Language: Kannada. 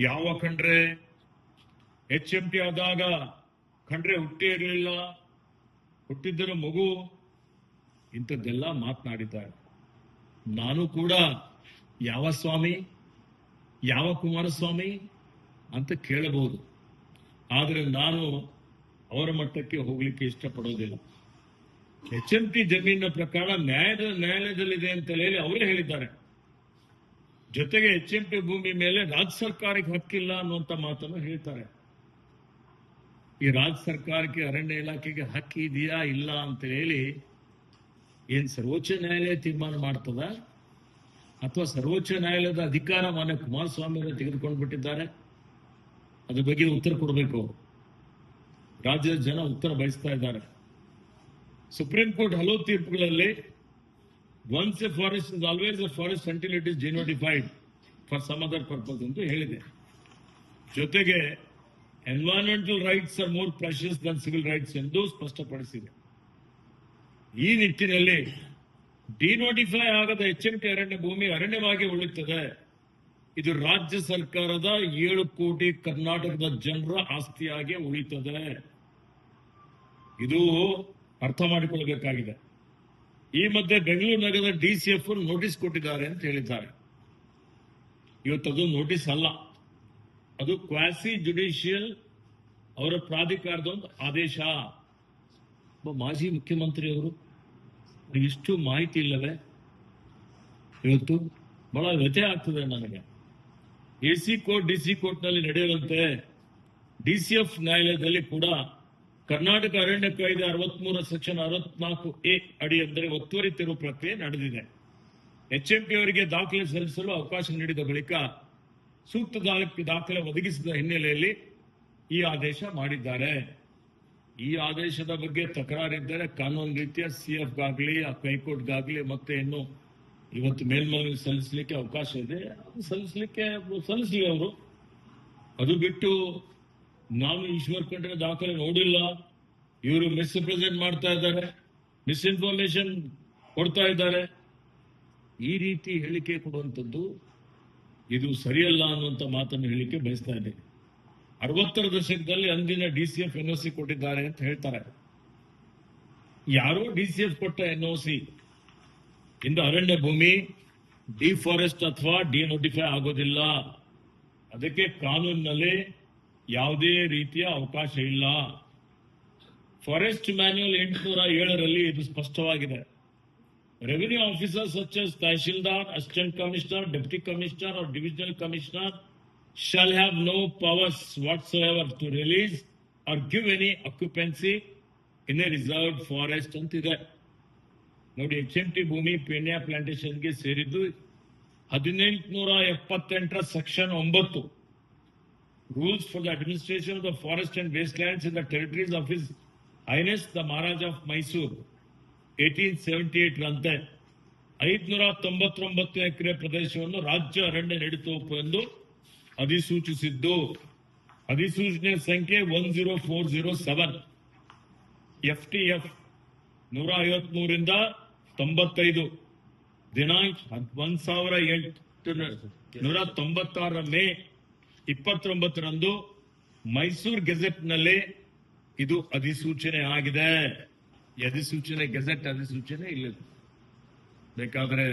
ಯಾವ ಖಂಡ್ರೆ HMT ಆದಾಗ ಖಂಡ್ರೆ ಹುಟ್ಟೇ ಇರಲಿಲ್ಲ, ಹುಟ್ಟಿದ್ದರೂ ಮಗು, ಇಂಥದ್ದೆಲ್ಲ ಮಾತನಾಡಿದ್ದಾರೆ. ನಾನು ಕೂಡ ಯಾವ ಸ್ವಾಮಿ, ಯಾವ ಕುಮಾರಸ್ವಾಮಿ ಅಂತ ಕೇಳಬಹುದು, ಆದರೆ ನಾನು ಅವರ ಮಟ್ಟಕ್ಕೆ ಹೋಗ್ಲಿಕ್ಕೆ ಇಷ್ಟಪಡೋದಿಲ್ಲ. HMT ಜಮೀನಿನ ಪ್ರಕಾರ ನ್ಯಾಯಾಲಯದಲ್ಲಿದೆ ಅಂತ ಹೇಳಿ ಅವರೇ ಹೇಳಿದ್ದಾರೆ. ಜೊತೆಗೆ HMT ಭೂಮಿ ಮೇಲೆ ರಾಜ್ಯ ಸರ್ಕಾರಕ್ಕೆ ಹಕ್ಕಿಲ್ಲ ಅನ್ನುವಂತ ಮಾತನ್ನು ಹೇಳ್ತಾರೆ. ಈ ರಾಜ್ಯ ಸರ್ಕಾರಕ್ಕೆ, ಅರಣ್ಯ ಇಲಾಖೆಗೆ ಹಕ್ಕಿ ಇದೆಯಾ ಇಲ್ಲ ಅಂತ ಹೇಳಿ ಏನ್ ಸರ್ವೋಚ್ಚ ನ್ಯಾಯಾಲಯ ತೀರ್ಮಾನ ಮಾಡ್ತದ, ಅಥವಾ ಸರ್ವೋಚ್ಚ ನ್ಯಾಯಾಲಯದ ಅಧಿಕಾರ ಮಾನ್ಯ ಕುಮಾರಸ್ವಾಮಿ ಅವರು ತೆಗೆದುಕೊಂಡು ಬಿಟ್ಟಿದ್ದಾರೆ? ಅದ್ರ ಬಗ್ಗೆ ಉತ್ತರ ಕೊಡಬೇಕು. ರಾಜ್ಯದ ಜನ ಉತ್ತರ ಬಯಸ್ತಾ ಇದ್ದಾರೆ. ಸುಪ್ರೀಂ ಕೋರ್ಟ್ ಹಲವು ತೀರ್ಪುಗಳಲ್ಲಿ once a forest is always a forest until it is denotified for some other purpose ಎಂದು ಹೇಳಿದೆ. ಜೊತೆಗೆ environmental rights are more precious than civil rights ಎಂದು ಸ್ಪಷ್ಟಪಡಿಸಿದೆ. ಈ ನಿಟ್ಟಿನಲ್ಲಿ ಡಿನೋಟಿಫೈ ಆಗದ HMT ಅರಣ್ಯ ಭೂಮಿ ಅರಣ್ಯವಾಗಿ ಉಳಿಯುತ್ತದೆ. ಇದು ರಾಜ್ಯ ಸರ್ಕಾರದ 7 ಕೋಟಿ ಕರ್ನಾಟಕದ ಜನರ ಆಸ್ತಿಯಾಗಿ ಉಳಿಯುತ್ತದೆ. ಇದು ಅರ್ಥ ಮಾಡಿಕೊಳ್ಳಬೇಕಾಗಿದೆ. ಈ ಮಧ್ಯೆ ಬೆಂಗಳೂರು ನಗರದ DCF ನೋಟಿಸ್ ಕೊಟ್ಟಿದ್ದಾರೆ ಅಂತ ಹೇಳಿದ್ದಾರೆ. ಇವತ್ತದು ನೋಟಿಸ್ ಅಲ್ಲ, ಅದು ಕ್ವಾಸಿ ಜುಡಿಷಿಯಲ್ ಅವರ ಪ್ರಾಧಿಕಾರದ ಒಂದು ಆದೇಶ. ಮಾಜಿ ಮುಖ್ಯಮಂತ್ರಿಯವರು ಇಷ್ಟು ಮಾಹಿತಿ ಇಲ್ಲವೇ? ಇವತ್ತು ಬಹಳ ವ್ಯಥೆ ಆಗ್ತದೆ ನನಗೆ. AC ಕೋರ್ಟ್ DC ಕೋರ್ಟ್ನಲ್ಲಿ ನಡೆಯುವಂತೆ DCF ನ್ಯಾಯಾಲಯದಲ್ಲಿ ಕೂಡ ಕರ್ನಾಟಕ ಅರಣ್ಯ ಕಾಯ್ದೆ 63 ಸೆಕ್ಷನ್ 64A ಅಡಿ ಅಂದರೆ ಒತ್ತುವರಿ ತೆರವು ಪ್ರಕ್ರಿಯೆ ನಡೆದಿದೆ. HMT ಅವರಿಗೆ ದಾಖಲೆ ಸಲ್ಲಿಸಲು ಅವಕಾಶ ನೀಡಿದ ಬಳಿಕ ಸೂಕ್ತ ದಾಖಲೆ ಒದಗಿಸಿದ ಹಿನ್ನೆಲೆಯಲ್ಲಿ ಈ ಆದೇಶ ಮಾಡಿದ್ದಾರೆ. ಈ ಆದೇಶದ ಬಗ್ಗೆ ತಕರಾರಿದ್ದರೆ ಕಾನೂನು ರೀತಿಯ CFಗಾಗಲಿ ಹೈಕೋರ್ಟ್ಗಾಗಲಿ ಮತ್ತೆ ಇನ್ನು ಇವತ್ತು ಮೇಲ್ಮನವಿ ಸಲ್ಲಿಸಲಿಕ್ಕೆ ಅವಕಾಶ ಇದೆ, ಸಲ್ಲಿಸಲಿ ಅವರು. ಅದು ಬಿಟ್ಟು ನಾನು ಈಶ್ವರ್ ಖಂಡ್ರೆ ದಾಖಲೆ ನೋಡಿಲ್ಲ, ಇವರು ಮಿಸ್ರೆಪ್ರೆಸೆಂಟ್ ಮಾಡ್ತಾ ಇದ್ದಾರೆ, ಮಿಸ್ಇನ್ಫಾರ್ಮೇಶನ್ ಕೊಡ್ತಾ ಇದ್ದಾರೆ, ಈ ರೀತಿ ಹೇಳಿಕೆ ಕೊಡುವಂಥದ್ದು ಇದು ಸರಿಯಲ್ಲ ಅನ್ನುವಂಥ ಮಾತನ್ನು ಹೇಳಿಕೆ ಬಯಸ್ತಾ ಇದ್ದೇನೆ. 60ರ ದಶಕದಲ್ಲಿ ಅಂದಿನ DCF NOC ಕೊಟ್ಟಿದ್ದಾರೆ ಅಂತ ಹೇಳ್ತಾರೆ. ಯಾರೋ DCF ಕೊಟ್ಟ NOC ಇಂದ ಅರಣ್ಯ ಭೂಮಿ ಡಿಫಾರೆಸ್ಟ್ ಅಥವಾ ಡಿನೋಟಿಫೈ ಆಗೋದಿಲ್ಲ. ಅದಕ್ಕೆ ಕಾನೂನಿನಲ್ಲಿ ಯಾವುದೇ ರೀತಿಯ ಅವಕಾಶ ಇಲ್ಲ. ಫಾರೆಸ್ಟ್ ಮ್ಯಾನ್ಯುಯಲ್ 807ರಲ್ಲಿ ಇದು ಸ್ಪಷ್ಟವಾಗಿದೆ. Revenue officer such as tahsildar, assistant commissioner, deputy commissioner or divisional commissioner shall have no powers whatsoever to release or give any occupancy in a reserved forest ಅಂತಿದೆ. ನೋಡಿ, HMT ಭೂಮಿ ಪೇಣ್ಯ ಪ್ಲಾಂಟೇಶನ್ಗೆ ಸೇರಿದ್ದು 1878ರ section 9 rules for the administration of the forest and waste lands in the territories of His Highness the Maharaja of Mysore 1878 ರಂತೆ 599 ಎಕರೆ ಪ್ರದೇಶವನ್ನು ರಾಜ್ಯ ಅರಣ್ಯ ನೆಡುತೋಪು ಎಂದು ಅಧಿಸೂಚಿಸಿದ್ದು. ಅಧಿಸೂಚನೆ ಸಂಖ್ಯೆ 10407 FTF 153ರಿಂದ 95 ದಿನಾಂಕ 1896 ಮೇ 29ರಂದು ಮೈಸೂರು ಗೆಜೆಟ್ನಲ್ಲಿ ಇದು ಅಧಿಸೂಚನೆ ಆಗಿದೆ. ಅಧಿಸೂಚನೆ ಗೆಜೆಟ್ ಅಧಿಸೂಚನೆ ಇಲ್ಲ, ಬೇಕಾದ್ರೆ